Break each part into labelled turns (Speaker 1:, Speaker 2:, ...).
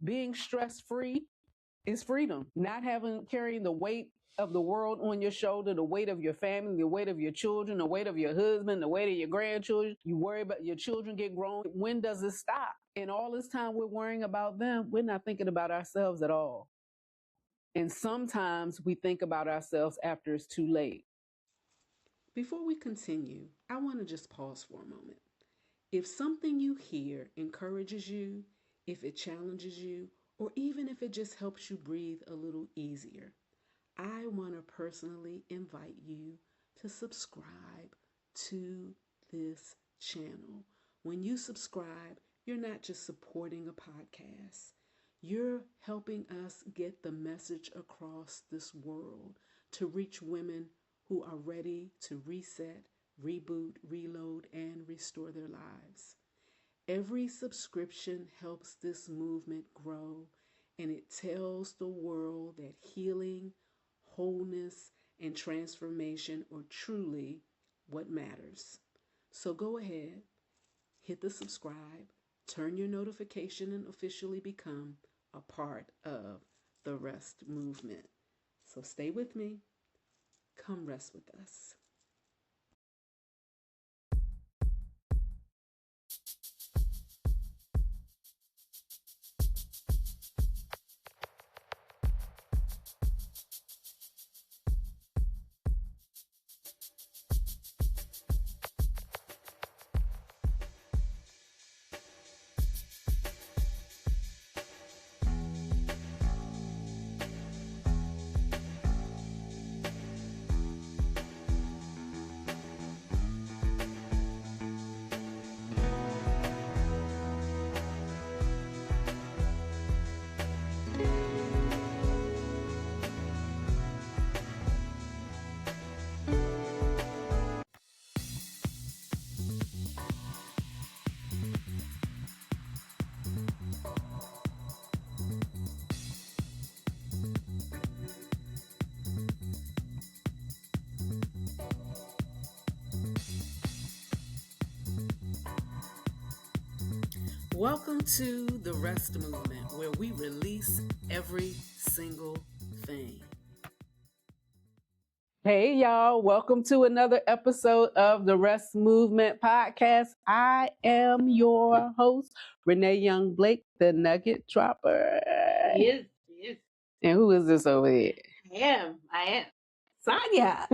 Speaker 1: Being stress-free is freedom. Not carrying the weight of the world on your shoulder, the weight of your family, the weight of your children, the weight of your husband, the weight of your grandchildren. You worry about your children get grown. When does it stop? And all this time we're worrying about them, we're not thinking about ourselves at all. And sometimes we think about ourselves after it's too late. Before we continue, I want to just pause for a moment. If something you hear encourages you, if it challenges you, or even if it just helps you breathe a little easier, I want to personally invite you to subscribe to this channel. When you subscribe, you're not just supporting a podcast, you're helping us get the message across this world to reach women who are ready to reset, reboot, reload, and restore their lives. Every subscription helps this movement grow, and it tells the world that healing, wholeness, and transformation are truly what matters. So go ahead, hit the subscribe, turn your notification, and officially become a part of the R.E.S.T movement. So stay with me. Come rest with us. Welcome to the R.E.S.T movement, where we release every single thing. Hey, y'all. Welcome to another episode of the R.E.S.T movement podcast. I am your host, Renee Young Blake, the Nugget Dropper.
Speaker 2: Yes.
Speaker 1: And who is this over here?
Speaker 2: I am. Sonja,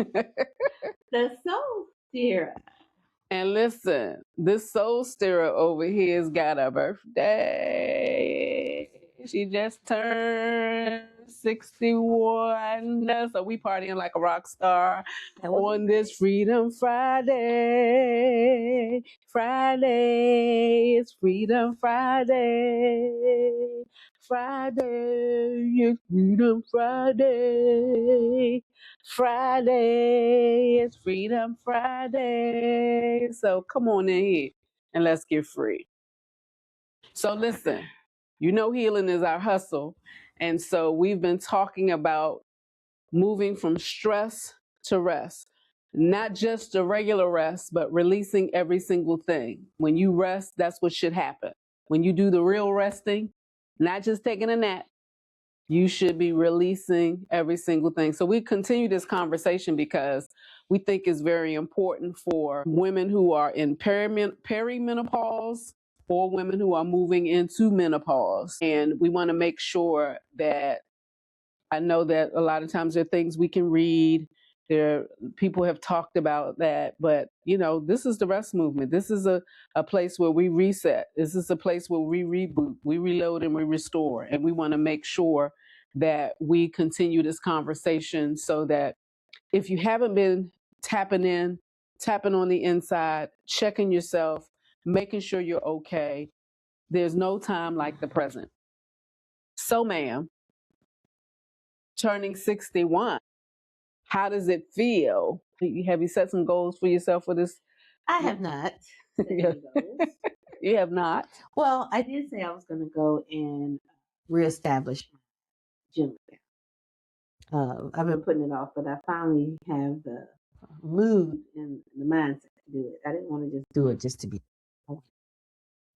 Speaker 2: the soul steerer.
Speaker 1: And listen, this soul stirrer over here has got a birthday. She just turned 61. So we partying like a rock star on this Freedom Friday. Friday is Freedom Friday. Friday is Freedom Friday. Friday is Freedom Friday. So come on in here and let's get free. So listen, you know healing is our hustle. And so we've been talking about moving from stress to rest. Not just a regular rest, but releasing every single thing. When you rest, that's what should happen. When you do the real resting, not just taking a nap, you should be releasing every single thing. So we continue this conversation because we think it's very important for women who are in perimenopause or women who are moving into menopause. And we want to make sure that, I know that a lot of times there are things we can read. People have talked about that, but this is the R.E.S.T movement. This is a place where we reset. This is a place where we reboot, we reload, and we restore. And we want to make sure that we continue this conversation so that if you haven't been tapping on the inside, checking yourself, making sure you're okay, there's no time like the present. So, ma'am, turning 61, how does it feel? Have you set some goals for yourself for this?
Speaker 2: I have not set any goals.
Speaker 1: You have not?
Speaker 2: Well, I did say I was going to go and reestablish my gym. I've been putting it off, but I finally have the mood and the mindset to do it. I didn't want to just do it just to be.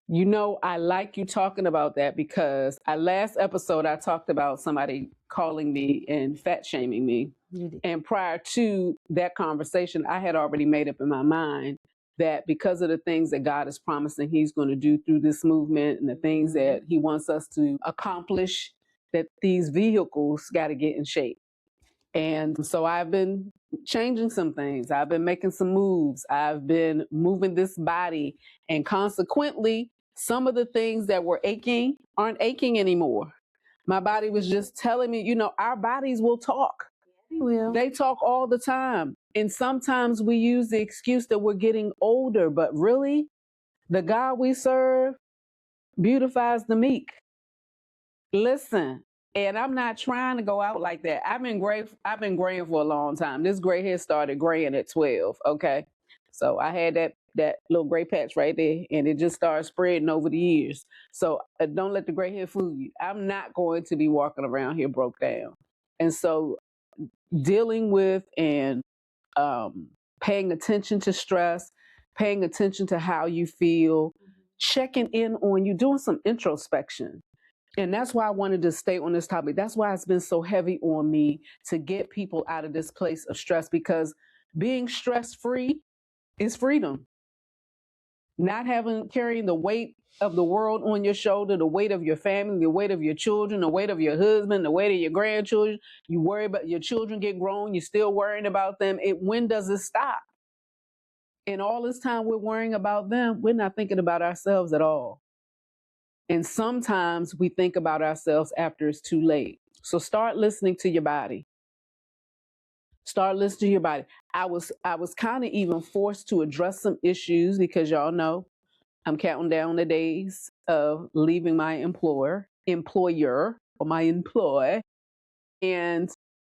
Speaker 1: I like you talking about that because last episode I talked about somebody calling me and fat shaming me. And prior to that conversation, I had already made up in my mind that because of the things that God is promising He's going to do through this movement and the things that He wants us to accomplish, that these vehicles got to get in shape. And so I've been changing some things. I've been making some moves. I've been moving this body. And consequently, some of the things that were aching aren't aching anymore. My body was just telling me, our bodies will talk. They talk all the time. And sometimes we use the excuse that we're getting older, but really, the God we serve beautifies the meek. Listen, and I'm not trying to go out like that. I've been graying for a long time. This gray hair started graying at 12. Okay. So I had that little gray patch right there, and it just started spreading over the years. So don't let the gray hair fool you. I'm not going to be walking around here broke down. And so dealing with and paying attention to stress, paying attention to how you feel, checking in on you, doing some introspection. And that's why I wanted to stay on this topic. That's why it's been so heavy on me to get people out of this place of stress, because being stress-free is freedom. Not carrying the weight of the world on your shoulder, the weight of your family, the weight of your children, the weight of your husband, the weight of your grandchildren. You worry about your children get grown, you're still worrying about them. When does it stop? And all this time we're worrying about them, we're not thinking about ourselves at all. And sometimes we think about ourselves after it's too late. So start listening to your body. Start listening to your body. I was kind of even forced to address some issues because y'all know I'm counting down the days of leaving my employer, or my employ. And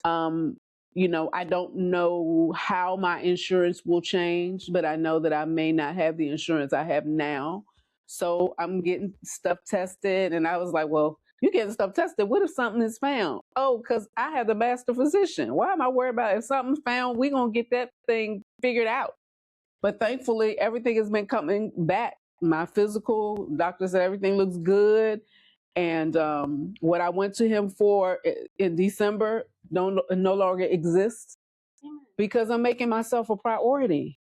Speaker 1: I don't know how my insurance will change, but I know that I may not have the insurance I have now. So I'm getting stuff tested. And I was like, well, you're getting stuff tested. What if something is found? Oh, because I have the master physician. Why am I worried about if something's found? We're going to get that thing figured out. But thankfully, everything has been coming back. My physical doctor said everything looks good. And what I went to him for in December no longer exists because I'm making myself a priority.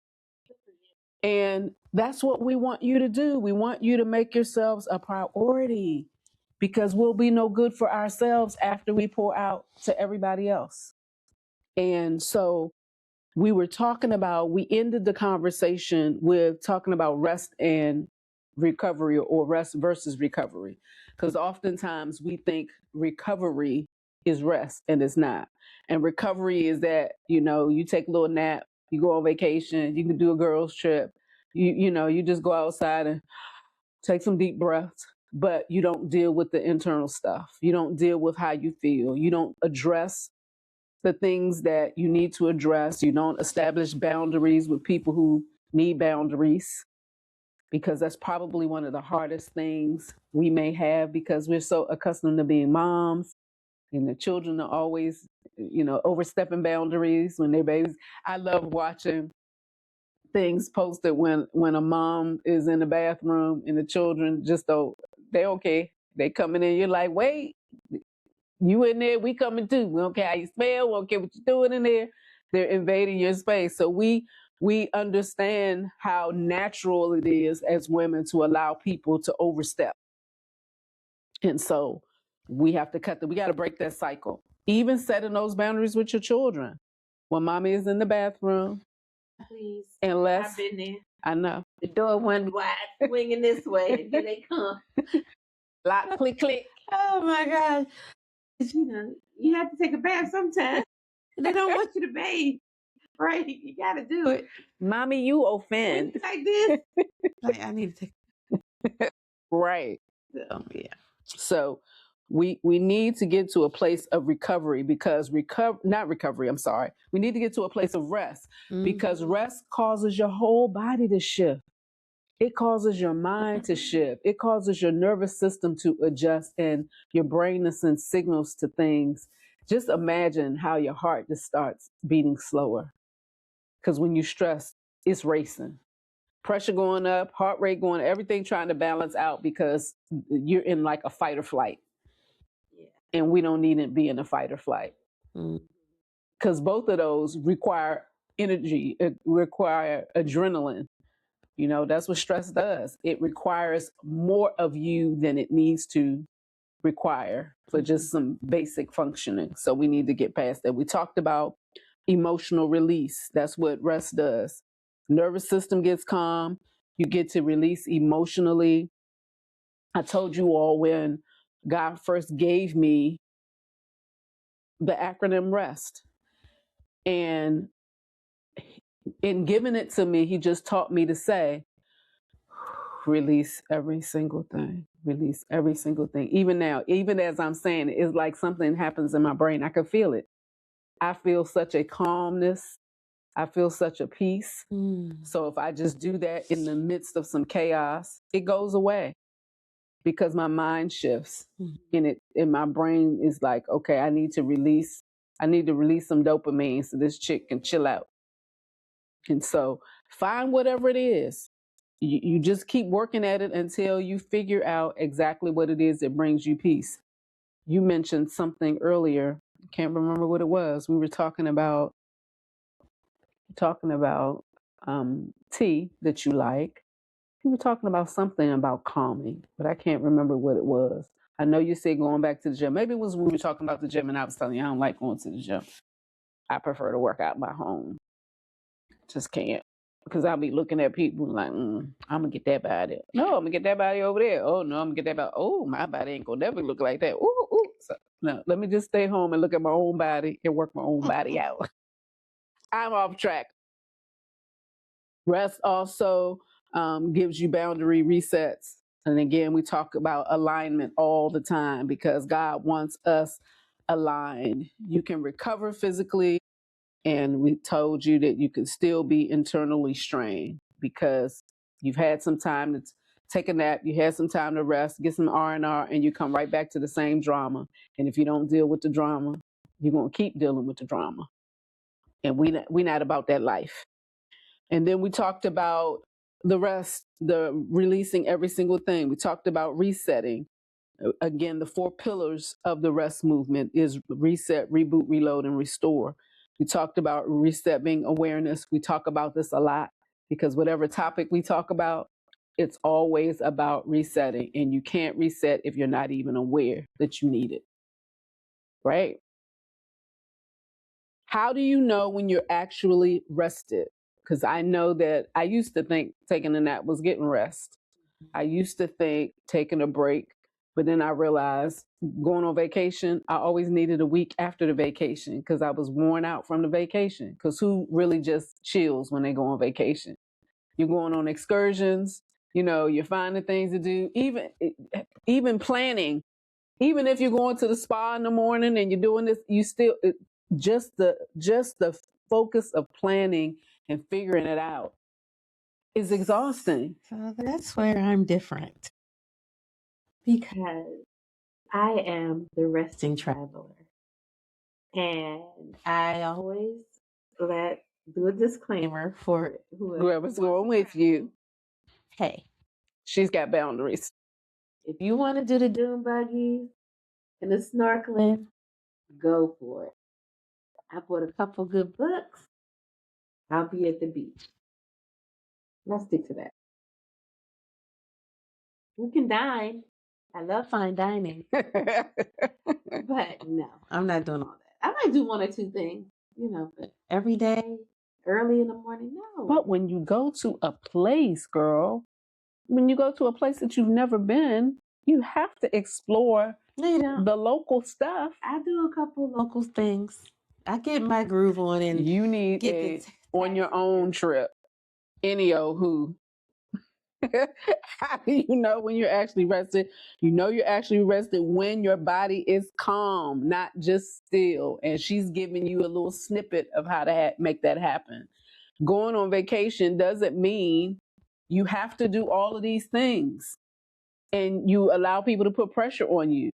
Speaker 1: And that's what we want you to do. We want you to make yourselves a priority because we'll be no good for ourselves after we pour out to everybody else. And so we ended the conversation with talking about rest and recovery, or rest versus recovery. Because oftentimes we think recovery is rest, and it's not. And recovery is that, you take a little nap, you go on vacation, you can do a girls trip, you just go outside and take some deep breaths, but you don't deal with the internal stuff. You don't deal with how you feel. You don't address the things that you need to address. You don't establish boundaries with people who need boundaries, because that's probably one of the hardest things we may have, because we're so accustomed to being moms and the children are always, overstepping boundaries when they're babies. I love watching things posted when a mom is in the bathroom and the children just don't, they okay. They coming in, you're like, wait, you in there, we coming too. We don't care how you smell, we don't care what you're doing in there. They're invading your space. So we understand how natural it is as women to allow people to overstep. And so we have to we got to break that cycle. Even setting those boundaries with your children. When mommy is in the bathroom,
Speaker 2: please.
Speaker 1: Unless
Speaker 2: I've been there.
Speaker 1: I know.
Speaker 2: The door went wide, swinging this way, and here they come.
Speaker 1: Lock, click, click.
Speaker 2: Oh my God. You have to take a bath sometime. They don't want you to bathe. Right? You got to do it.
Speaker 1: Mommy, you offend.
Speaker 2: Like this. I need to take.
Speaker 1: Right.
Speaker 2: Yeah.
Speaker 1: So we need to get to a place of recovery, because we need to get to a place of rest, because rest causes your whole body to shift. It causes your mind to shift. It causes your nervous system to adjust and your brain to send signals to things. Just imagine how your heart just starts beating slower, because when you stress, it's racing. pressure going up, heart rate going, everything trying to balance out because you're in like a fight or flight.
Speaker 2: Yeah.
Speaker 1: And we don't need to be in a fight or flight. Because both of those require energy, require adrenaline. You know, that's what stress does. It requires more of you than it needs to require for just some basic functioning. So we need to get past that. We talked about emotional release. That's what rest does. Nervous system gets calm. You get to release emotionally. I told you all when God first gave me the acronym REST. And in giving it to me, he just taught me to say, release every single thing. Release every single thing. Even now, even as I'm saying it, it's like something happens in my brain. I can feel it. I feel such a calmness. I feel such a peace. So if I just do that in the midst of some chaos, it goes away because my mind shifts and my brain is like, okay, I need to release some dopamine so this chick can chill out. And so find whatever it is. You just keep working at it until you figure out exactly what it is that brings you peace. You mentioned something earlier. Can't remember what it was. We were talking about tea that you like. We were talking about something about calming, but I can't remember what it was. I know you said going back to the gym. Maybe it was when we were talking about the gym and I was telling you I don't like going to the gym. I prefer to work out at my home. Just can't. Because I'll be looking at people like, I'm going to get that body. No, I'm going to get that body over there. Oh, no, I'm going to get that body. Oh, my body ain't going to never look like that. Ooh, ooh. So, no, let me just stay home and look at my own body and work my own body out. I'm off track. Rest also gives you boundary resets. And again, we talk about alignment all the time because God wants us aligned. You can recover physically, and we told you that you can still be internally strained because you've had some time to take a nap, you had some time to rest, get some R&R, and you come right back to the same drama. And if you don't deal with the drama, you're going to keep dealing with the drama. And we're not about that life. And then we talked about the rest, the releasing every single thing. We talked about resetting. Again, the 4 pillars of the rest movement is reset, reboot, reload, and restore. We talked about reset being awareness. We talk about this a lot because whatever topic we talk about, it's always about resetting. And you can't reset if you're not even aware that you need it. Right? How do you know when you're actually rested? Because I know that I used to think taking a nap was getting rest. I used to think taking a break, but then I realized going on vacation, I always needed a week after the vacation because I was worn out from the vacation. Because who really just chills when they go on vacation? You're going on excursions, you're finding things to do, even planning. Even if you're going to the spa in the morning and you're doing this, you still just the focus of planning and figuring it out is exhausting.
Speaker 2: So that's where I'm different because I am the resting traveler. And I always do a disclaimer for
Speaker 1: whoever's going with you.
Speaker 2: Hey,
Speaker 1: she's got boundaries.
Speaker 2: If you want to do the dune buggies and the snorkeling, go for it. I bought a couple good books. I'll be at the beach. Let's stick to that. We can dine. I love fine dining. But no, I'm not doing all that. I might do 1 or 2 things, but every day, early in the morning, no.
Speaker 1: But when you go to a place, girl, when you go to a place that you've never been, you have to explore the local stuff.
Speaker 2: I do a couple local things. I get my groove on, and
Speaker 1: you need on your own trip. Any old who. How do you know when you're actually rested? You know you're actually rested when your body is calm, not just still. And she's giving you a little snippet of how to make that happen. Going on vacation doesn't mean you have to do all of these things and you allow people to put pressure on you.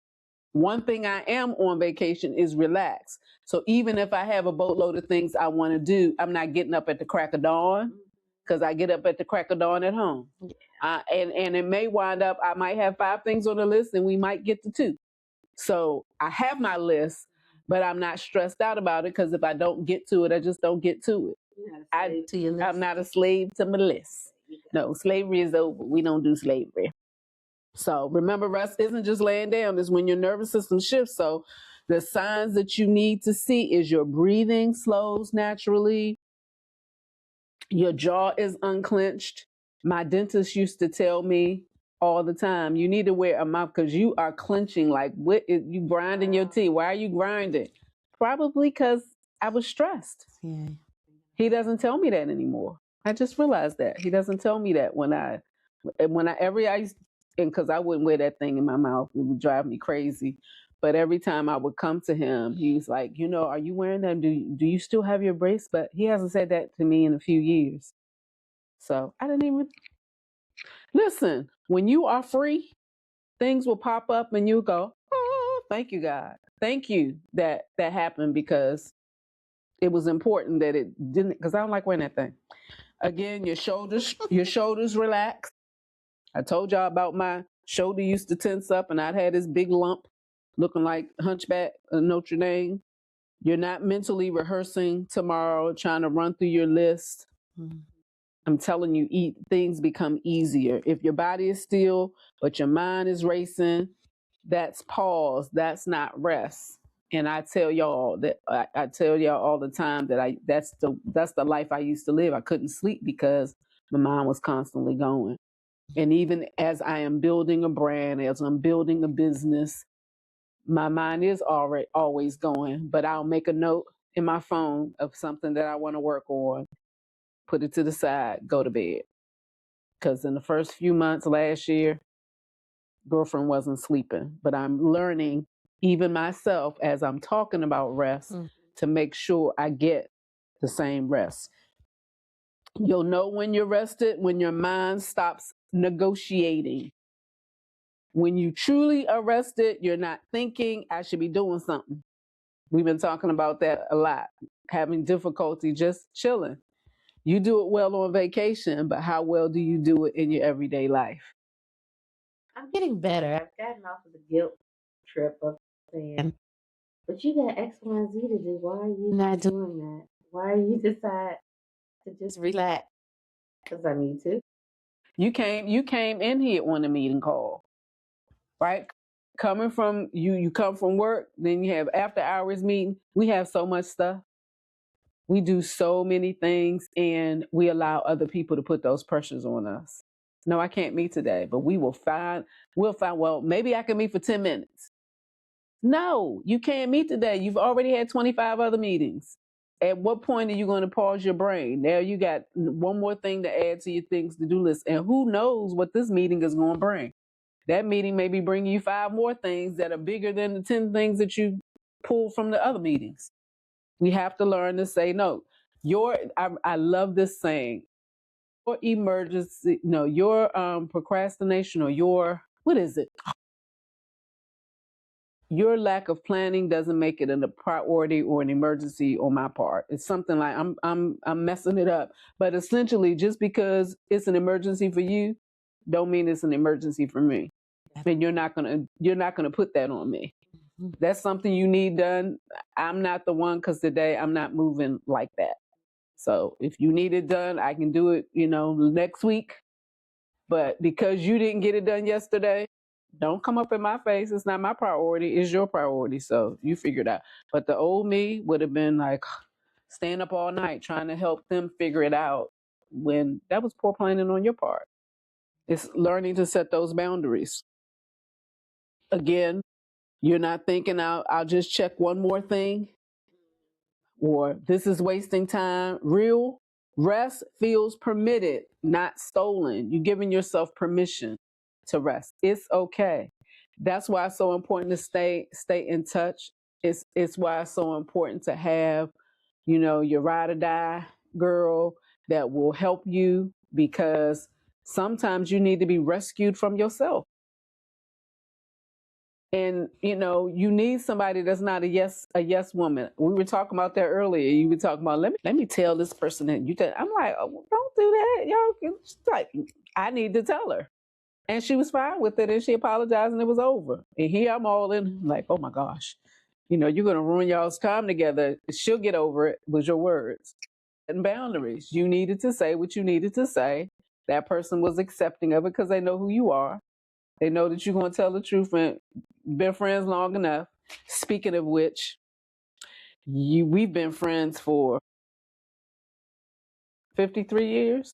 Speaker 1: One thing I am on vacation is relax. So even if I have a boatload of things I want to do, I'm not getting up at the crack of dawn. because I get up at the crack of dawn at home. And it may wind up, I might have 5 things on the list and we might get to 2. So I have my list, but I'm not stressed out about it, because if I don't get to it, I just don't get to it. I'm not a slave to my list. No, slavery is over. We don't do slavery. So remember, rest isn't just laying down, it's when your nervous system shifts. So the signs that you need to see is your breathing slows naturally, your jaw is unclenched. My dentist used to tell me all the time, you need to wear a mouth because you are clenching. Like, what is you grinding your teeth? Why are you grinding? Probably because I was stressed.
Speaker 2: Yeah.
Speaker 1: He doesn't tell me that anymore. I just realized that he doesn't tell me that when I used, and because I wouldn't wear that thing in my mouth, it would drive me crazy. But every time I would come to him, he's like, are you wearing them? Do you still have your brace? But he hasn't said that to me in a few years. So I didn't even listen. When you are free, things will pop up and you go, oh, thank you, God. Thank you that happened, because it was important that it didn't, because I don't like wearing that thing. Again, your shoulders relax. I told y'all about my shoulder used to tense up and I'd had this big lump looking like Hunchback of Notre Dame. You're not mentally rehearsing tomorrow, trying to run through your list. Mm-hmm. I'm telling you, things become easier. If your body is still, but your mind is racing, that's pause. That's not rest. And I tell y'all that I tell y'all all the time that that's the life I used to live. I couldn't sleep because my mind was constantly going. And even as I am building a brand, as I'm building a business, my mind is already always going. But I'll make a note in my phone of something that I want to work on, put it to the side, go to bed. Because in the first few months last year, girlfriend wasn't sleeping. But I'm learning, even myself, as I'm talking about rest, to make sure I get the same rest. You'll know when you're rested when your mind stops negotiating. When you truly are rested, you're not thinking, I should be doing something. We've been talking about that a lot, having difficulty just chilling. You do it well on vacation, but how well do you do it in your everyday life?
Speaker 2: I'm getting better. I've gotten off of the guilt trip of saying, but you got X, Y, and Z to do. Why are you not doing that? Why you decide to just relax? Because I need to.
Speaker 1: You came in here on a meeting call, right? Coming from you come from work, then you have after hours meeting. We have so much stuff. We do so many things, and we allow other people to put those pressures on us. No, I can't meet today, but we'll find, well, maybe I can meet for 10 minutes. No, you can't meet today. You've already had 25 other meetings. At what point are you going to pause your brain? Now you got one more thing to add to your things to do list. And who knows what this meeting is going to bring? That meeting may be bringing you 5 more things that are bigger than the 10 things that you pulled from the other meetings. We have to learn to say no. I love this saying. Your procrastination, or what is it? Your lack of planning doesn't make it a priority or an emergency on my part. It's something like I'm messing it up. But essentially, just because it's an emergency for you, don't mean it's an emergency for me. And you're not gonna put that on me. That's something you need done. I'm not the one, because today I'm not moving like that. So if you need it done, I can do it, next week. But because you didn't get it done yesterday, don't come up in my face. It's not my priority. It's your priority. So you figure it out. But the old me would have been like staying up all night trying to help them figure it out, when that was poor planning on your part. It's learning to set those boundaries. Again, you're not thinking I'll just check one more thing, or this is wasting time. Real rest feels permitted, not stolen. You're giving yourself permission to rest. It's okay. That's why it's so important to stay in touch. It's why it's so important to have, your ride or die girl that will help you, because sometimes you need to be rescued from yourself. And you need somebody that's not a yes woman. We were talking about that earlier. You were talking about let me tell this person that you tell. I'm like, oh, don't do that, y'all. It's like, I need to tell her, and she was fine with it, and she apologized, and it was over. And here I'm all in, like, oh my gosh, you're gonna ruin y'all's time together. She'll get over it with your words and boundaries. You needed to say what you needed to say. That person was accepting of it because they know who you are. They know that you're going to tell the truth and been friends long enough. Speaking of which, we've been friends for 53 years.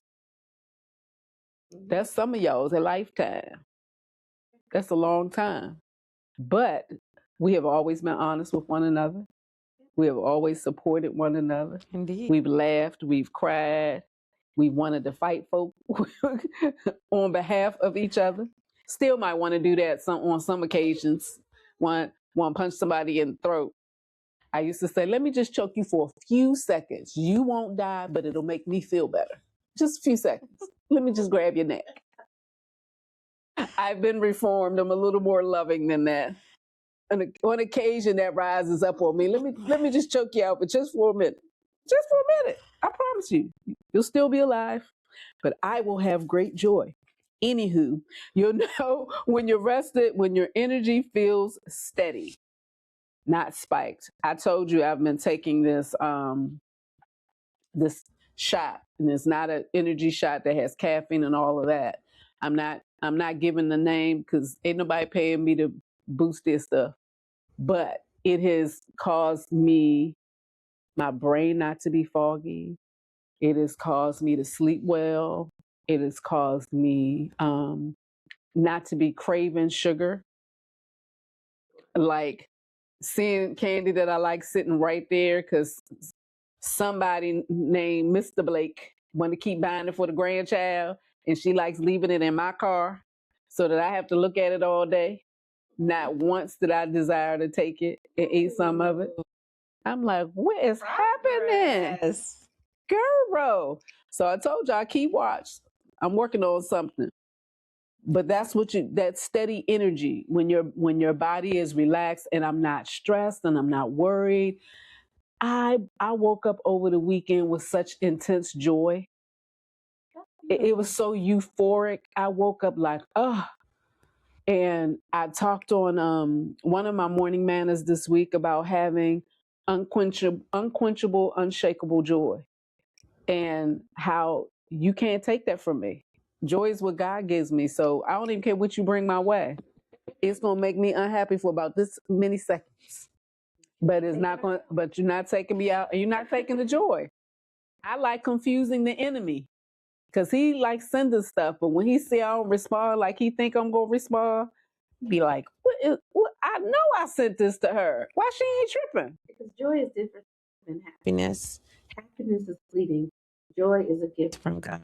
Speaker 1: That's some of y'all's a lifetime. That's a long time. But we have always been honest with one another. We have always supported one another.
Speaker 3: Indeed.
Speaker 1: We've laughed. We've cried. We wanted to fight folk on behalf of each other. Still might want to do that on some occasions. Want to punch somebody in the throat. I used to say, let me just choke you for a few seconds. You won't die, but it'll make me feel better. Just a few seconds. Let me just grab your neck. I've been reformed. I'm a little more loving than that. And on occasion, that rises up on me. Let me just choke you out, but just for a minute. Just for a minute. I promise you, you'll still be alive, but I will have great joy. Anywho, you'll know when you're rested, when your energy feels steady, not spiked. I told you I've been taking this this shot, and it's not an energy shot that has caffeine and all of that. I'm not giving the name because ain't nobody paying me to boost this stuff. But it has caused my brain not to be foggy. It has caused me to sleep well. It has caused me not to be craving sugar. Like seeing candy that I like sitting right there because somebody named Mr. Blake want to keep buying it for the grandchild, and she likes leaving it in my car so that I have to look at it all day. Not once did I desire to take it and eat some of it. I'm like, what is happening? Girl. So I told you I keep watch. I'm working on something. But that's that steady energy when your body is relaxed and I'm not stressed and I'm not worried. I woke up over the weekend with such intense joy. It was so euphoric. I woke up like, oh. And I talked on one of my morning manners this week about having unquenchable, unshakable joy, and how you can't take that from me. Joy is what God gives me, so I don't even care what you bring my way. It's gonna make me unhappy for about this many seconds, but it's not going. But you're not taking me out, and you're not taking the joy. I like confusing the enemy because he likes sending stuff, but when he see I don't respond like he think I'm gonna respond, be like, what? I know I sent this to her. Why she ain't tripping?
Speaker 2: Because joy is different than happiness. Happiness is fleeting. Joy is a gift from God.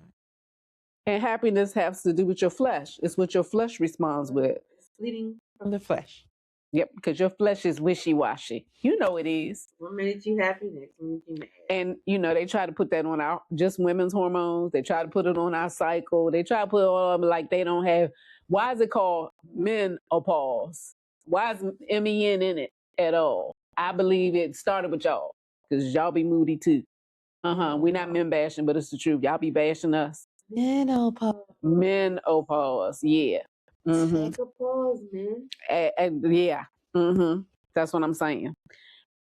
Speaker 1: And happiness has to do with your flesh. It's what your flesh responds with.
Speaker 2: It's fleeting from the flesh.
Speaker 1: Yep, because your flesh is wishy-washy. You know it is.
Speaker 2: 1 minute you happy, next minute you mad.
Speaker 1: And, they try to put that on our, just women's hormones. They try to put it on our cycle. They try to put it on like they don't have, why is it called menopause? Why is MEN in it at all? I believe it started with y'all, because y'all be moody too. We're not men bashing, but it's the truth. Y'all be bashing us. Menopause, yeah.
Speaker 2: Take a pause, man.
Speaker 1: Yeah. That's what I'm saying.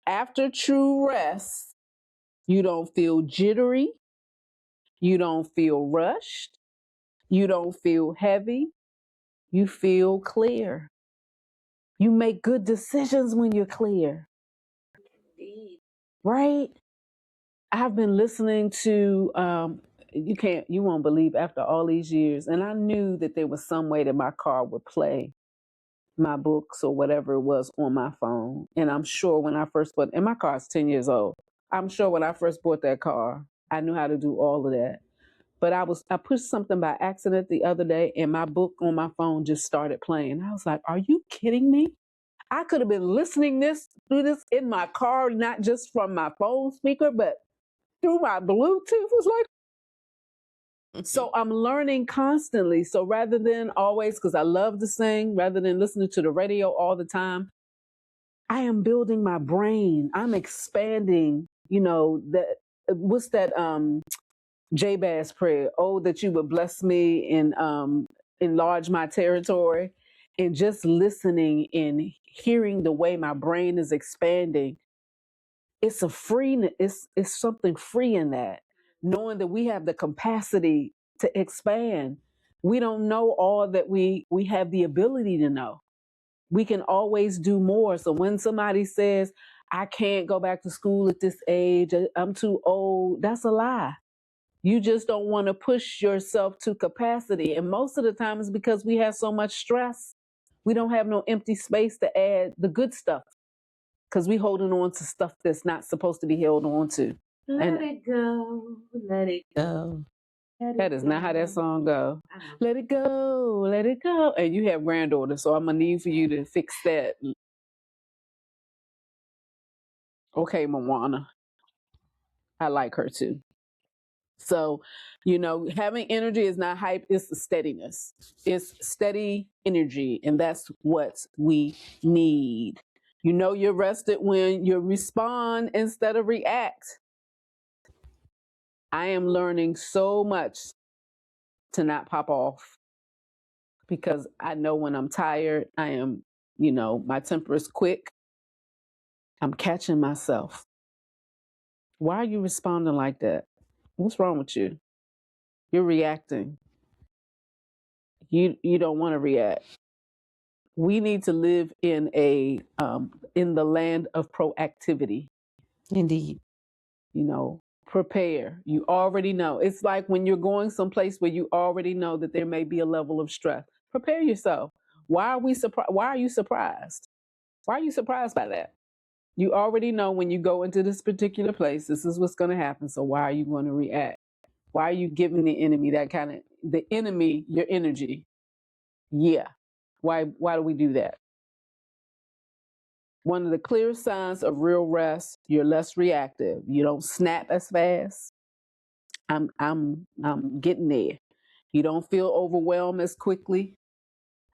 Speaker 1: After true rest, you don't feel jittery. You don't feel rushed. You don't feel heavy. You feel clear. You make good decisions when you're clear.
Speaker 2: Indeed.
Speaker 1: Right? I've been listening to, you won't believe after all these years, and I knew that there was some way that my car would play my books or whatever it was on my phone. And I'm sure when I first bought, and my car is 10 years old. I'm sure when I first bought that car, I knew how to do all of that. But I pushed something by accident the other day and my book on my phone just started playing. I was like, are you kidding me? I could have been listening through this in my car, not just from my phone speaker, but through my Bluetooth. It was like, So I'm learning constantly. So rather than always, because I love to sing, rather than listening to the radio all the time, I am building my brain. I'm expanding, that what's that Jabez prayer? Oh, that you would bless me and enlarge my territory. And just listening and hearing the way my brain is expanding, it's a free, it's something free in that. Knowing that we have the capacity to expand. We don't know all that we have the ability to know. We can always do more. So when somebody says, I can't go back to school at this age, I'm too old, that's a lie. You just don't want to push yourself to capacity. And most of the time it's because we have so much stress. We don't have no empty space to add the good stuff because we holding on to stuff that's not supposed to be held on to.
Speaker 2: Let it go, let it go.
Speaker 1: That is not how that song go. Let it go, let it go. And you have granddaughters, so I'm gonna need for you to fix that. Okay, Moana. I like her too. So, having energy is not hype, it's the steadiness. It's steady energy, and that's what we need. You're rested when you respond instead of react. I am learning so much to not pop off because I know when I'm tired, I am, my temper is quick. I'm catching myself. Why are you responding like that? What's wrong with you? You're reacting. You don't want to react. We need to live in in the land of proactivity.
Speaker 2: Indeed.
Speaker 1: Prepare. You already know. It's like when you're going someplace where you already know that there may be a level of stress. Prepare yourself. Why are we surprised? Why are you surprised? Why are you surprised by that? You already know when you go into this particular place, this is what's going to happen. So why are you going to react? Why are you giving the enemy your energy? Yeah. Why do we do that? One of the clear signs of real rest, you're less reactive. You don't snap as fast. I'm getting there. You don't feel overwhelmed as quickly.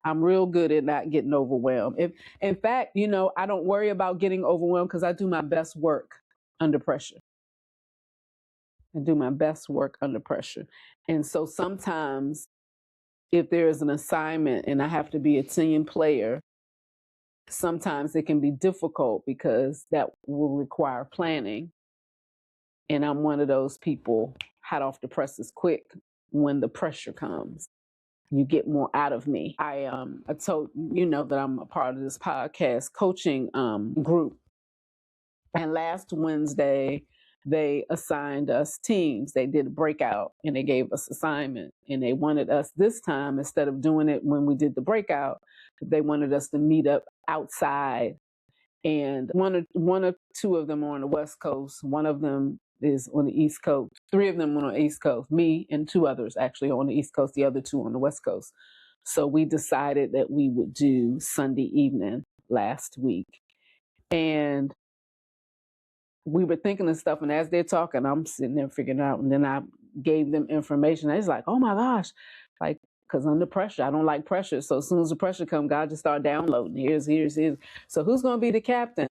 Speaker 1: I'm real good at not getting overwhelmed. If in fact, I don't worry about getting overwhelmed because I do my best work under pressure. I do my best work under pressure. And so sometimes if there is an assignment and I have to be a team player, sometimes it can be difficult because that will require planning. And I'm one of those people hot off the presses quick when the pressure comes. You get more out of me. I told that I'm a part of this podcast coaching group. And last Wednesday, they assigned us teams. They did a breakout and they gave us assignment. And they wanted us this time, instead of doing it when we did the breakout, they wanted us to meet up outside. And one or two of them are on the West Coast. One of them is on the East Coast. Three of them on the East Coast. Me and two others actually on the East Coast. The other two on the West Coast. So we decided that we would do Sunday evening last week. And we were thinking of stuff, and as they're talking, I'm sitting there figuring out, and then I gave them information. It's like, oh my gosh, like, because under pressure, I don't like pressure. So as soon as the pressure comes, God just start downloading. Here's. So who's going to be the captain?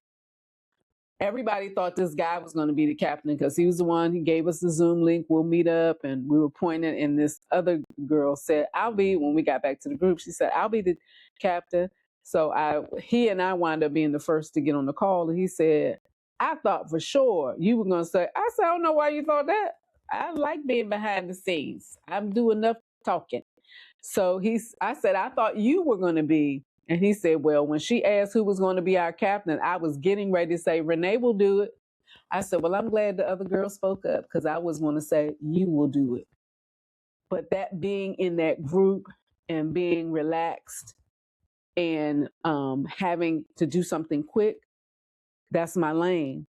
Speaker 1: Everybody thought this guy was going to be the captain because he was the one who gave us the Zoom link. We'll meet up, and we were pointing, and this other girl said, when we got back to the group, she said, I'll be the captain. So he and I wound up being the first to get on the call, and he said, I thought for sure you were going to say. I said, I don't know why you thought that. I like being behind the scenes. I'm doing enough talking. So I said, I thought you were going to be. And he said, well, when she asked who was going to be our captain, I was getting ready to say, Renee will do it. I said, well, I'm glad the other girl spoke up because I was going to say, you will do it. But that being in that group and being relaxed and having to do something quick, that's my lane.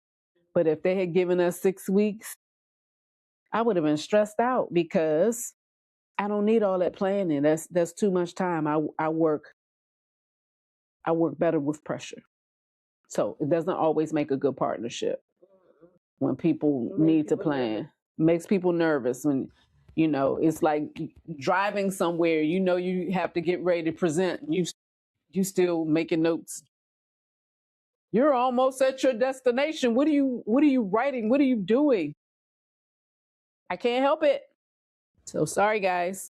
Speaker 1: But if they had given us 6 weeks, I would have been stressed out because I don't need all that planning. That's too much time. I work better with pressure. So it doesn't always make a good partnership when people need to plan. Makes people nervous when You know, it's like driving somewhere, you know, you have to get ready to present. You still making notes. You're almost at your destination. What are you writing? What are you doing? I can't help it. So sorry guys.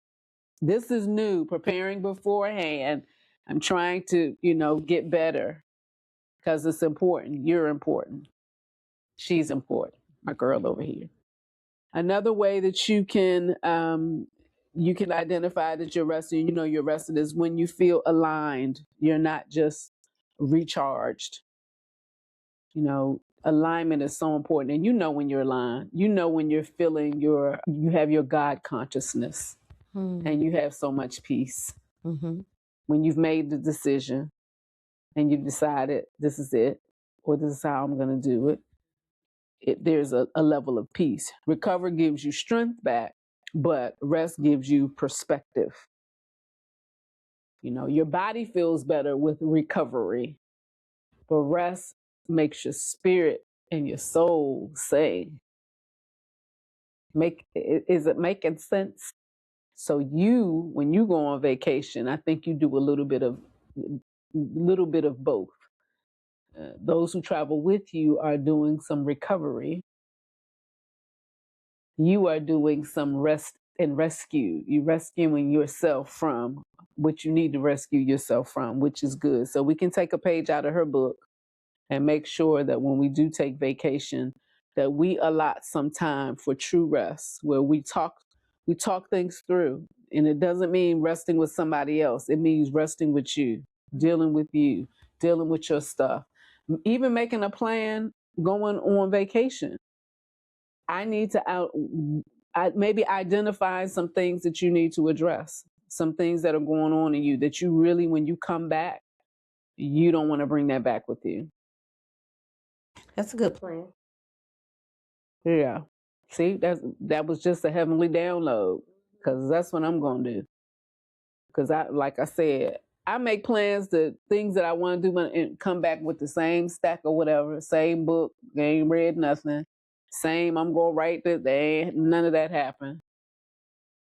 Speaker 1: This is new, preparing beforehand. I'm trying to, get better because it's important. You're important. She's important. My girl over here. Another way that you can identify that you're resting, you're rested is when you feel aligned. You're not just recharged. Alignment is so important. And when you're aligned, when you're feeling you have your God consciousness and you have so much peace.
Speaker 2: Mm-hmm.
Speaker 1: When you've made the decision and you've decided this is it, or this is how I'm going to do it, there's a level of peace. Recover gives you strength back, but rest gives you perspective. Your body feels better with recovery, but rest makes your spirit and your soul sing. Is it making sense? So when you go on vacation, I think you do a little bit of both. Those who travel with you are doing some recovery. You are doing some rest and rescue. You're rescuing yourself from what you need to rescue yourself from, which is good. So we can take a page out of her book and make sure that when we do take vacation, that we allot some time for true rest, where we talk things through. And it doesn't mean resting with somebody else. It means resting with you, dealing with your stuff, even making a plan going on vacation. I need to maybe identify some things that you need to address, some things that are going on in you that you really, when you come back, you don't want to bring that back with you.
Speaker 2: That's a good plan.
Speaker 1: Yeah. See, that was just a heavenly download, because that's what I'm going to do. Because like I said, I make plans, the things that I want to do, and come back with the same stack or whatever, same book, they ain't read nothing. Same, I'm going to write that, none of that happened.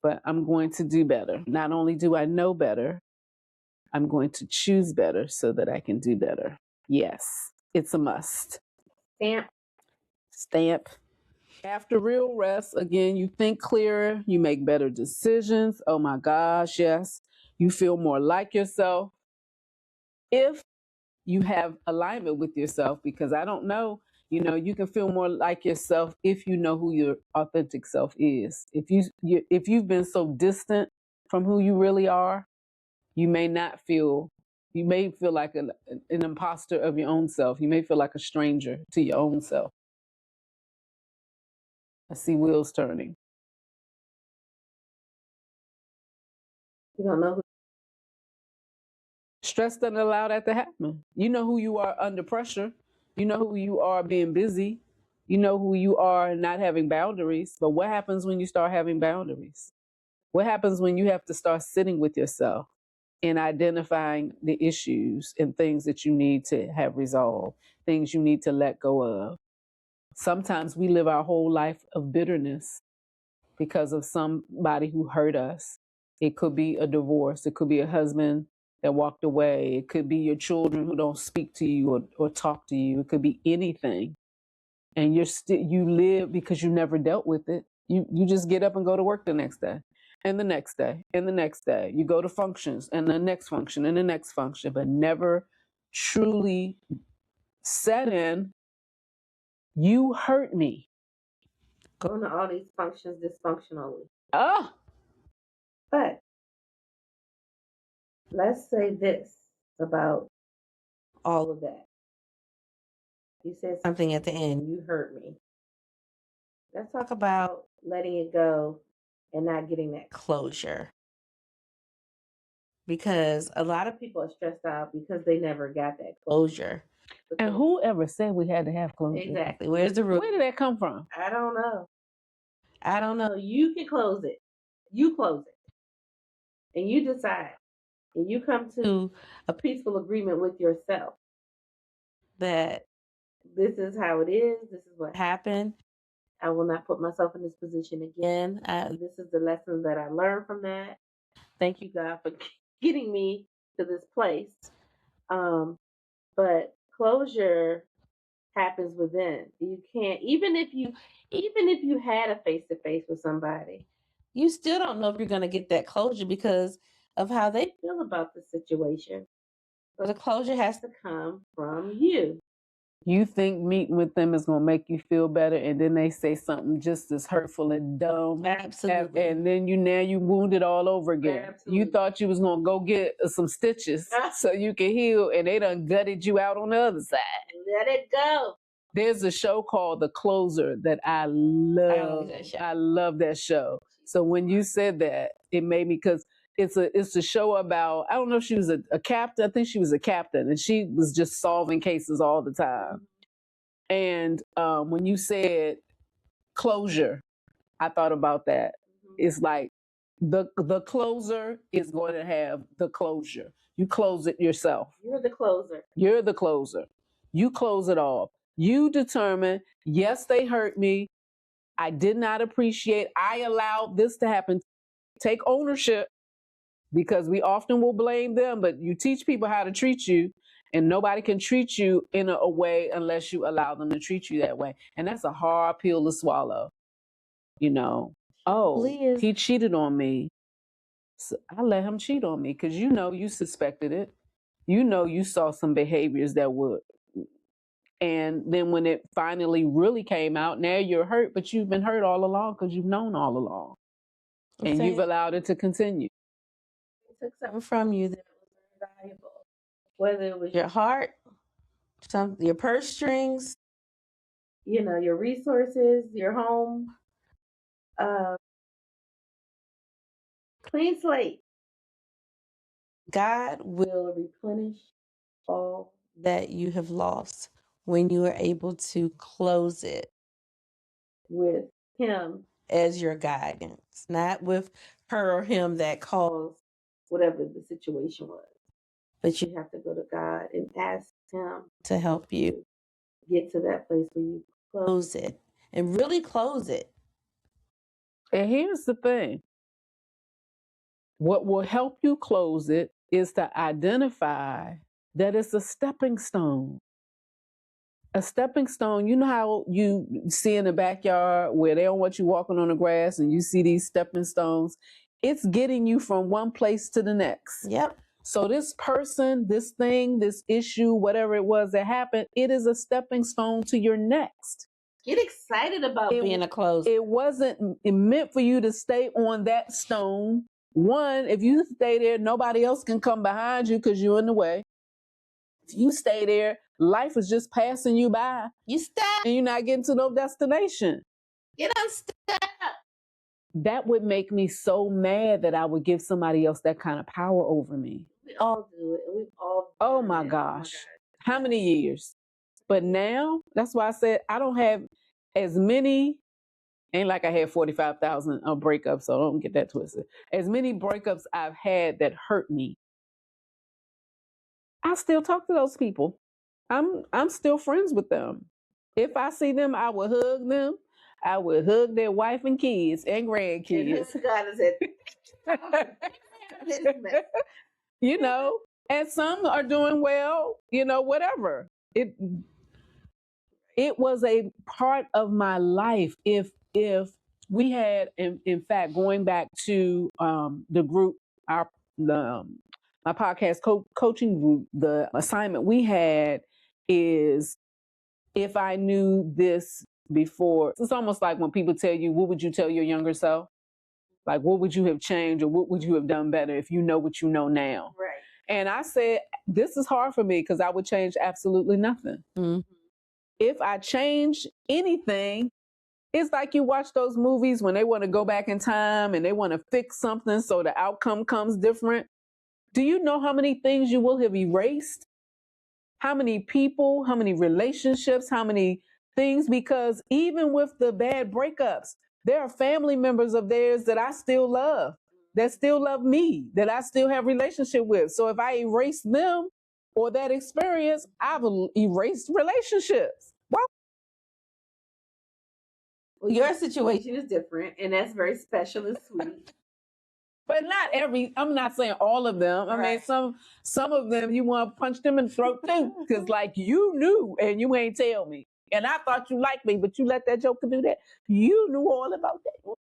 Speaker 1: But I'm going to do better. Not only do I know better, I'm going to choose better so that I can do better. Yes, it's a must. Stamp. After real rest, again, you think clearer, you make better decisions. Oh my gosh, yes. You feel more like yourself if you have alignment with yourself, because I don't know, you can feel more like yourself if you know who your authentic self is. If you've been so distant from who you really are, you may feel like an imposter of your own self. You may feel like a stranger to your own self. I see wheels turning.
Speaker 2: You don't know.
Speaker 1: Stress doesn't allow that to happen. You know who you are under pressure. You know who you are being busy. You know who you are not having boundaries. But what happens when you start having boundaries? What happens when you have to start sitting with yourself and identifying the issues and things that you need to have resolved, things you need to let go of? Sometimes we live our whole life of bitterness because of somebody who hurt us. It could be a divorce. It could be a husband that walked away. It could be your children who don't speak to you or talk to you. It could be anything. And you live because you never dealt with it. You just get up and go to work the next day, and the next day, and the next day. You go to functions and the next function and the next function, but never truly set in, you hurt me.
Speaker 2: Going to all these functions dysfunctionally.
Speaker 1: Oh,
Speaker 2: But let's say this about all of that. You said something at the end, you hurt me. Let's talk about letting it go and not getting that closure. Because a lot of people are stressed out because they never got that closure.
Speaker 1: and whoever said we had to have closure?
Speaker 2: Exactly. Where's the root?
Speaker 1: Where did that come from?
Speaker 2: I don't know. You can close it. You close it. And you decide. And you come to a peaceful agreement with yourself that this is how it is. This is what happened. I will not put myself in this position again. This is the lesson that I learned from that. Thank you, God, for getting me to this place. But closure happens within. You can't, even if you had a face to face with somebody, you still don't know if you're going to get that closure because of how they feel about the situation. So the closure has to come from you.
Speaker 1: You think meeting with them is going to make you feel better, and then they say something just as hurtful and dumb.
Speaker 2: Absolutely.
Speaker 1: And then you wounded all over again.
Speaker 2: Absolutely.
Speaker 1: You thought you was going to go get some stitches so you can heal, and they done gutted you out on the other side.
Speaker 2: Let it go.
Speaker 1: There's a show called The Closer that I love. I love that show. So when you said that, it made me, because it's a show about, I don't know if she was a captain. I think she was a captain, and she was just solving cases all the time. And when you said closure, I thought about that. It's like the closer is going to have the closure. You close it yourself.
Speaker 2: You're the closer.
Speaker 1: You're the closer. You close it off. You determine, yes, they hurt me. I did not appreciate. I allowed this to happen. Take ownership, because we often will blame them, but you teach people how to treat you, and nobody can treat you in a way unless you allow them to treat you that way. And that's a hard pill to swallow. He cheated on me. So I let him cheat on me because you suspected it. You saw some behaviors that would. And then when it finally really came out, now you're hurt, but you've been hurt all along because you've known all along. And you've allowed it to continue.
Speaker 2: It took something from you that was very valuable. Whether it was your heart, your purse strings, your resources, your home. Clean slate. God will replenish all that you have lost when you are able to close it with Him as your guidance, not with her or him that caused whatever the situation was. But you have to go to God and ask Him to help you get to that place where you close it and really close it.
Speaker 1: And here's the thing. What will help you close it is to identify that it's a stepping stone. A stepping stone, you know how you see in the backyard where they don't want you walking on the grass and you see these stepping stones? It's getting you from one place to the next.
Speaker 2: Yep.
Speaker 1: So this person, this thing, this issue, whatever it was that happened, it is a stepping stone to your next.
Speaker 2: Get excited about being a closer.
Speaker 1: It wasn't meant for you to stay on that stone. One, if you stay there, nobody else can come behind you because you're in the way. If you stay there, life is just passing you by.
Speaker 2: You stop.
Speaker 1: And you're not getting to no destination.
Speaker 2: Get unstuck.
Speaker 1: That would make me so mad that I would give somebody else that kind of power over me.
Speaker 2: We all do it. We've all.
Speaker 1: Oh my gosh. How many years? But now, that's why I said I don't have as many. Ain't like I had 45,000 breakups, so don't get that twisted. As many breakups I've had that hurt me, I still talk to those people. I'm still friends with them. If I see them, I will hug them. I would hug their wife and kids and grandkids. And some are doing well, whatever. It was a part of my life. If we had, in fact, going back to the group, my podcast coaching group, the assignment we had is, if I knew this before, it's almost like when people tell you, what would you tell your younger self? Like, what would you have changed or what would you have done better if you know what you know now?
Speaker 2: Right.
Speaker 1: And I said, this is hard for me because I would change absolutely nothing.
Speaker 2: Mm-hmm.
Speaker 1: If I change anything, it's like you watch those movies when they want to go back in time and they want to fix something so the outcome comes different. Do you know how many things you will have erased? How many people, how many relationships, how many things? Because even with the bad breakups, there are family members of theirs that I still love, that still love me, that I still have relationship with. So if I erase them or that experience, I've erased relationships. Wow.
Speaker 2: Well, your situation is different, and that's very special and sweet.
Speaker 1: But not every. I'm not saying all of them. I mean, some of them you want to punch them in the throat too, because like you knew and you ain't tell me, and I thought you liked me, but you let that joker do that. You knew all about that.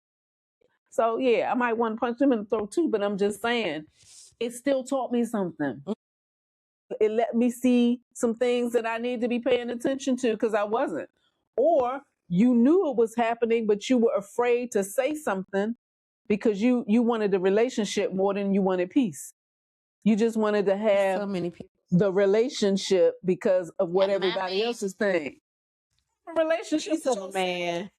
Speaker 1: So yeah, I might want to punch them in the throat too. But I'm just saying, it still taught me something. It let me see some things that I need to be paying attention to because I wasn't. Or you knew it was happening, but you were afraid to say something because you wanted the relationship more than you wanted peace. You just wanted to have
Speaker 2: So many people.
Speaker 1: the relationship because of what everybody else is saying. A relationship with yourself.
Speaker 2: Man.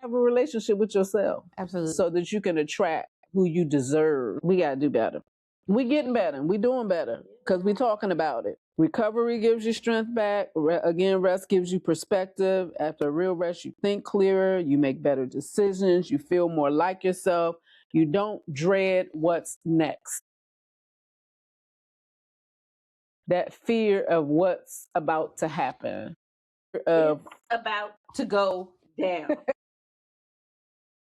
Speaker 1: Have a relationship with yourself.
Speaker 2: Absolutely.
Speaker 1: So that you can attract who you deserve. We got to do better. We getting better. We doing better because we talking about it. Recovery gives you strength back. Again, rest gives you perspective. After a real rest, you think clearer. You make better decisions. You feel more like yourself. You don't dread what's next. That fear of what's about to happen.
Speaker 2: It's about to go down.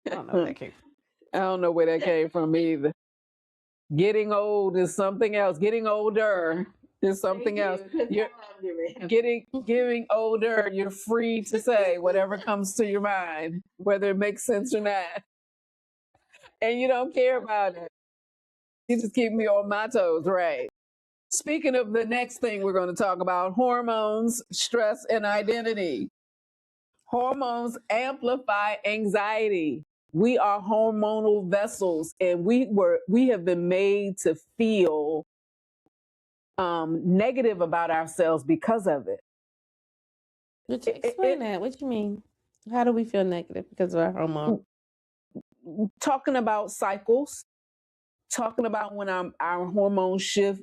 Speaker 2: I don't know where that came from.
Speaker 1: I don't know where that came from either. Getting old is something else. Getting older is something else. You're getting older. You're free to say whatever comes to your mind, whether it makes sense or not, and you don't care about it. You just keep me on my toes, right? Speaking of the next thing we're going to talk about, hormones, stress, and identity. Hormones amplify anxiety. We are hormonal vessels, and we have been made to feel negative about ourselves because of it.
Speaker 2: Explain that. What you mean? How do we feel negative because of our hormone?
Speaker 1: Talking about cycles, talking about when our hormones shift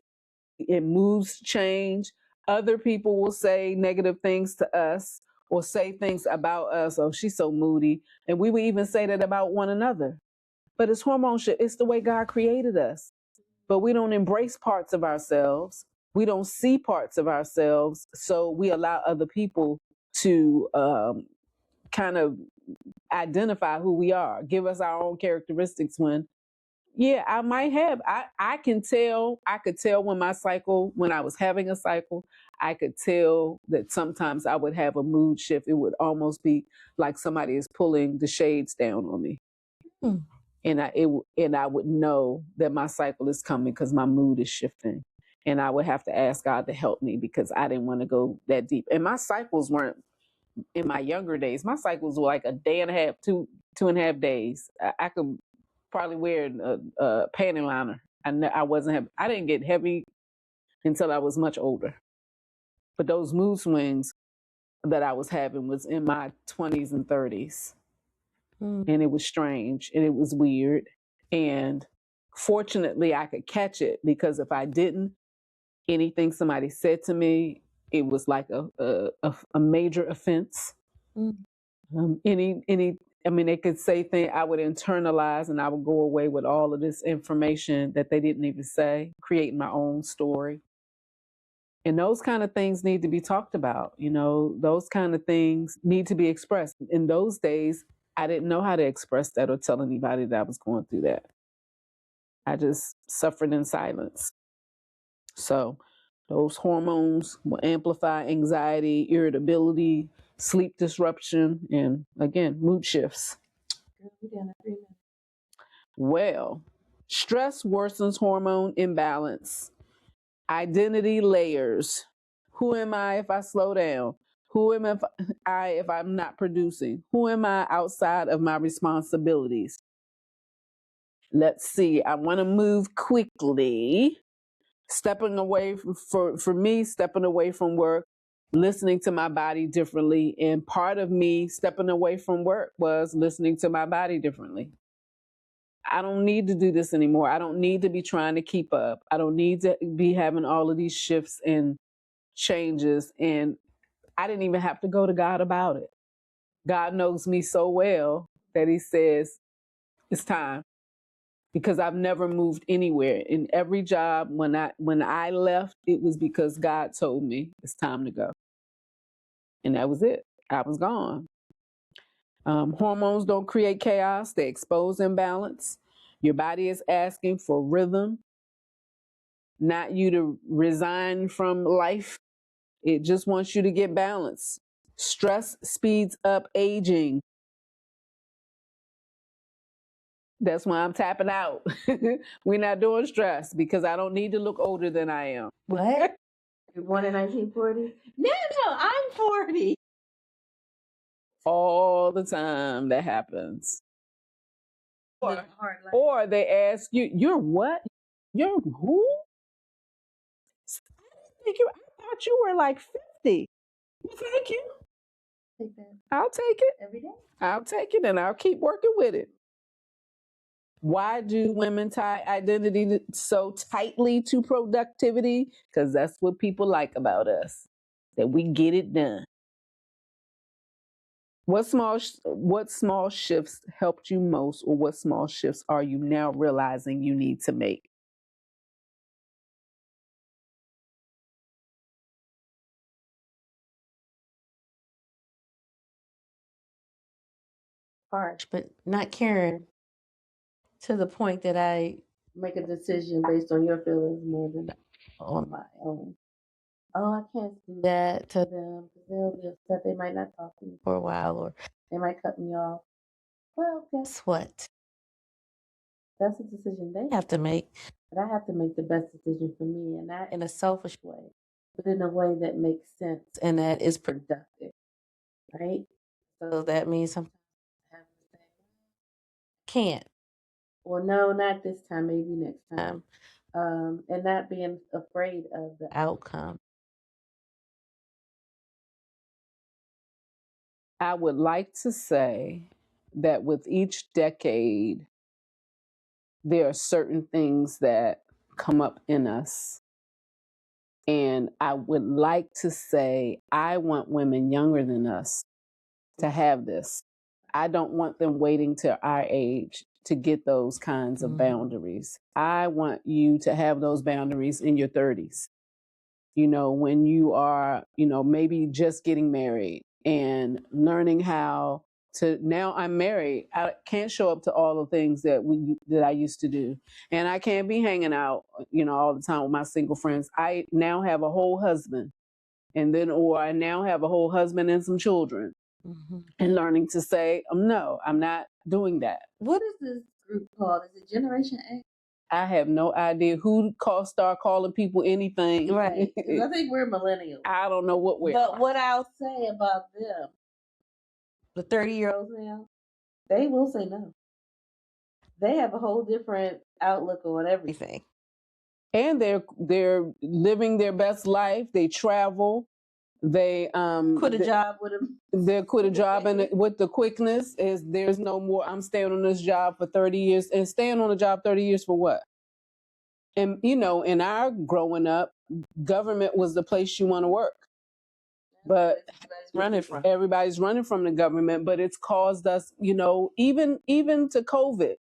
Speaker 1: and moods change. Other people will say negative things to us or say things about us. Oh, she's so moody. And we would even say that about one another. But it's hormone shift. It's the way God created us. But we don't embrace parts of ourselves. We don't see parts of ourselves. So we allow other people to kind of identify who we are, give us our own characteristics when, yeah, I might have, I could tell when my cycle, when I was having a cycle, I could tell that sometimes I would have a mood shift. It would almost be like somebody is pulling the shades down on me. And I would know that my cycle is coming because my mood is shifting. And I would have to ask God to help me because I didn't want to go that deep. And my cycles weren't, in my younger days, my cycles were like a day and a half, 2.5 days. I could probably wear a panty liner. I didn't get heavy until I was much older. But those mood swings that I was having was in my 20s and 30s. And it was strange and it was weird. And fortunately, I could catch it because if I didn't, anything somebody said to me, it was like a major offense. They could say things I would internalize and I would go away with all of this information that they didn't even say, creating my own story. And those kind of things need to be talked about. Those kind of things need to be expressed. In those days, I didn't know how to express that or tell anybody that I was going through that. I just suffered in silence. So those hormones will amplify anxiety, irritability, sleep disruption, and again, mood shifts. Well, stress worsens hormone imbalance. Identity layers. Who am I if I slow down? Who am I if I'm not producing? Who am I outside of my responsibilities? Let's see. I want to move quickly. Stepping away for me, stepping away from work, listening to my body differently. And part of me stepping away from work was listening to my body differently. I don't need to do this anymore. I don't need to be trying to keep up. I don't need to be having all of these shifts and changes. And I didn't even have to go to God about it. God knows me so well that he says, it's time. Because I've never moved anywhere. In every job, when I left, it was because God told me it's time to go. And that was it. I was gone. Hormones don't create chaos, they expose imbalance. Your body is asking for rhythm, not you to resign from life. It just wants you to get balance. Stress speeds up aging. That's why I'm tapping out. We're not doing stress because I don't need to look older than I am.
Speaker 2: What? You're born in 1940? No, I'm 40.
Speaker 1: All the time that happens. Or they ask you, you're what? You're who? I thought you were like 50. Well, thank you.
Speaker 2: Take that
Speaker 1: I'll take it.
Speaker 2: every day.
Speaker 1: I'll take it and I'll keep working with it. Why do women tie identity so tightly to productivity? Because that's what people like about us, that we get it done. What small shifts helped you most, or what small shifts are you now realizing you need to make?
Speaker 2: Harsh, but not caring to the point that I make a decision based on your feelings more than on my own. Oh, I can't do that to them because they'll be upset. They might not talk to me for a while, or they might cut me off. Well, guess what? That's a decision they have to make, but I have to make the best decision for me, and not in a selfish way, but in a way that makes sense and that is productive, right? So that means sometimes I have to say, can't. Well, no, not this time, maybe next time. And not being afraid of the outcome.
Speaker 1: I would like to say that with each decade, there are certain things that come up in us. And I would like to say, I want women younger than us to have this. I don't want them waiting till our age to get those kinds of boundaries. I want you to have those boundaries in your 30s. You know, when you are, you know, maybe just getting married and learning how to, now I'm married. I can't show up to all the things that I used to do. And I can't be hanging out, you know, all the time with my single friends. I now have a whole husband. Or I now have a whole husband and some children. And learning to say, no, I'm not doing that.
Speaker 2: What is this group called? Is it Generation X?
Speaker 1: I have no idea who start calling people anything.
Speaker 2: Right. 'Cause I think we're millennials.
Speaker 1: I don't know what we're.
Speaker 2: But what I'll say about them, the 30-year-olds now, they will say no. They have a whole different outlook on everything.
Speaker 1: And they're living their best life. They travel. They
Speaker 2: quit a job with them.
Speaker 1: They quit a job, and with the quickness is there's no more. I'm staying on this job for 30 years, and staying on a job 30 years for what? And you know, in our growing up, government was the place you want to work. But everybody's running from the government, but it's caused us, you know, even to COVID.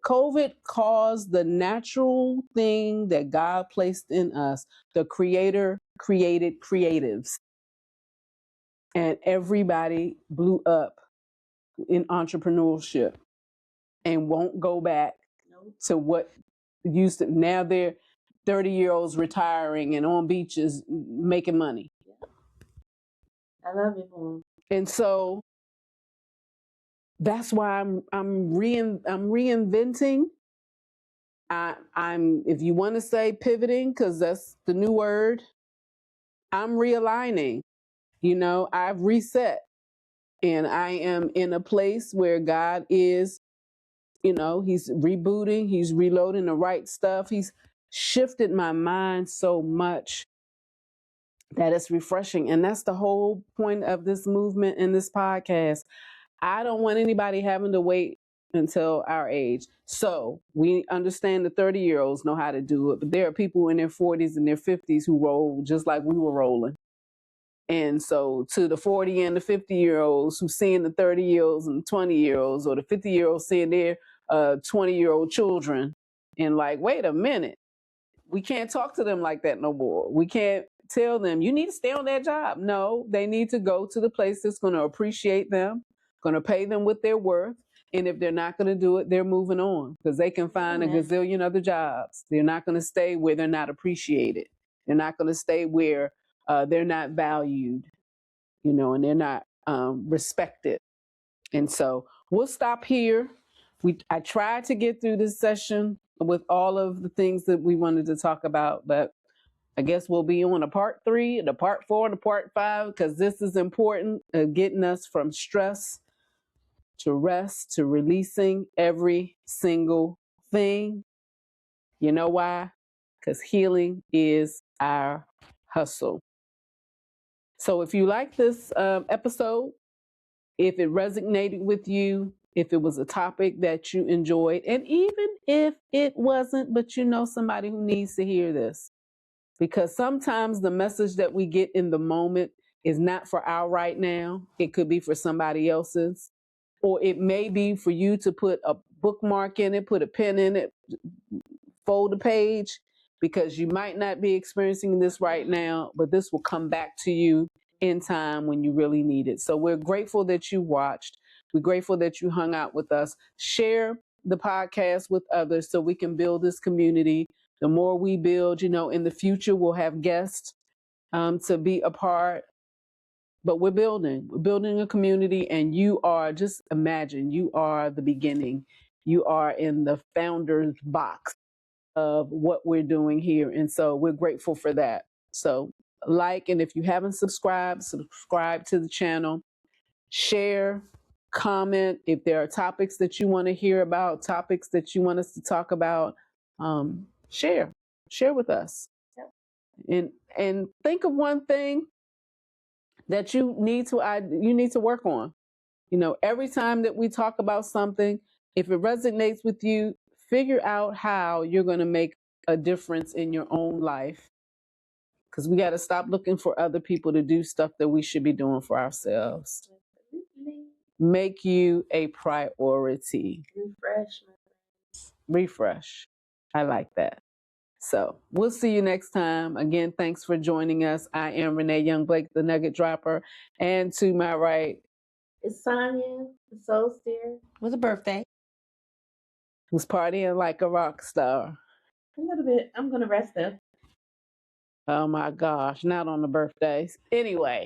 Speaker 1: COVID caused the natural thing that God placed in us. The Creator created creatives. And everybody blew up in entrepreneurship and won't go back to what used to. Now they're 30-year-olds retiring and on beaches making money.
Speaker 2: I love it for them.
Speaker 1: And so that's why I'm reinventing. I'm if you want to say pivoting, because that's the new word. I'm realigning. You know, I've reset, and I am in a place where God is, you know, he's rebooting, he's reloading the right stuff. He's shifted my mind so much that it's refreshing. And that's the whole point of this movement and this podcast. I don't want anybody having to wait until our age. So we understand the 30-year-olds know how to do it, but there are people in their 40s and their 50s who roll just like we were rolling. And so to the 40 and the 50-year-olds who seeing the 30-year-olds and 20-year-olds, or the 50-year-olds seeing their 20-year-old children, and like, wait a minute, we can't talk to them like that no more. We can't tell them, you need to stay on that job. No, they need to go to the place that's going to appreciate them, going to pay them what they're worth. And if they're not going to do it, they're moving on because they can find a gazillion other jobs. They're not going to stay where they're not appreciated. They're not going to stay where they're not valued, and they're not respected. And so we'll stop here. I tried to get through this session with all of the things that we wanted to talk about, but I guess we'll be on a part 3, and a part 4, and a part 5, because this is important, getting us from stress to rest to releasing every single thing. You know why? Because healing is our hustle. So if you like this episode, if it resonated with you, if it was a topic that you enjoyed, and even if it wasn't, but you know somebody who needs to hear this, because sometimes the message that we get in the moment is not for our right now. It could be for somebody else's, or it may be for you to put a bookmark in it, put a pen in it, fold a page, because you might not be experiencing this right now, but this will come back to you in time when you really need it. So we're grateful that you watched. We're grateful that you hung out with us. Share the podcast with others so we can build this community. The more we build, in the future, we'll have guests to be a part. But we're building a community, and you are, just imagine, you are the beginning. You are in the founder's box of what we're doing here. And so we're grateful for that. So and if you haven't subscribe to the channel, share, comment. If there are topics that you want to hear about, topics that you want us to talk about, share with us. Yep. And think of one thing that you need to work on. Every time that we talk about something, if it resonates with you, figure out how you're going to make a difference in your own life. Because we got to stop looking for other people to do stuff that we should be doing for ourselves. Make you a priority. Refresh. I like that. So we'll see you next time. Again, thanks for joining us. I am Renee Young Blake, the Nugget Dropper. And to my right,
Speaker 2: it's Sonja, the Soul Steer, with a birthday.
Speaker 1: Who's partying like a rock star.
Speaker 2: A little bit. I'm going to rest up.
Speaker 1: Oh my gosh, not on the birthdays. Anyway,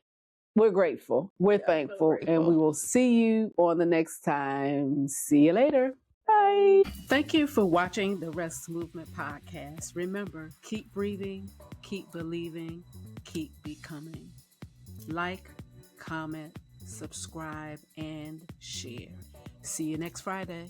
Speaker 1: we're grateful. We're thankful. And we will see you on the next time. See you later. Bye. Thank you for watching the R.E.S.T Movement Podcast. Remember, keep breathing, keep believing, keep becoming. Like, comment, subscribe, and share. See you next Friday.